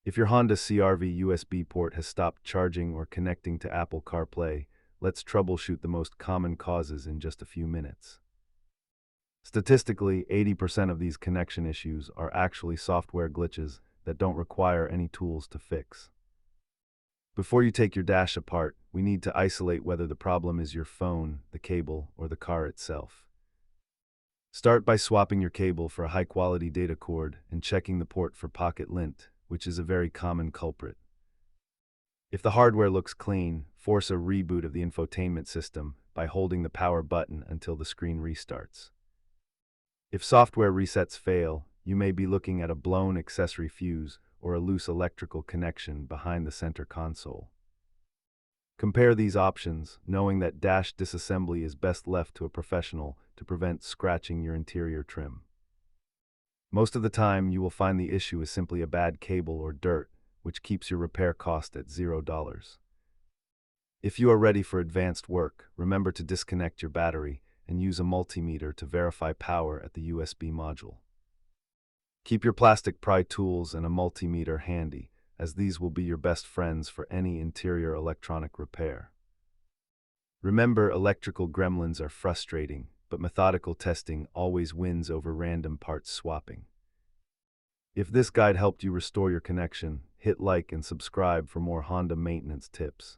If your Honda CR-V USB port has stopped charging or connecting to Apple CarPlay, let's troubleshoot the most common causes in just a few minutes. Statistically, 80% of these connection issues are actually software glitches that don't require any tools to fix. Before you take your dash apart, we need to isolate whether the problem is your phone, the cable, or the car itself. Start by swapping your cable for a high-quality data cord and checking the port for pocket lint, which is a very common culprit. If the hardware looks clean, force a reboot of the infotainment system by holding the power button until the screen restarts. If software resets fail, you may be looking at a blown accessory fuse or a loose electrical connection behind the center console. Compare these options, knowing that dash disassembly is best left to a professional to prevent scratching your interior trim. Most of the time, you will find the issue is simply a bad cable or dirt, which keeps your repair cost at $0. If you are ready for advanced work, remember to disconnect your battery and use a multimeter to verify power at the USB module. Keep your plastic pry tools and a multimeter handy, as these will be your best friends for any interior electronic repair. Remember, electrical gremlins are frustrating, but methodical testing always wins over random parts swapping. If this guide helped you restore your connection, hit like and subscribe for more Honda maintenance tips.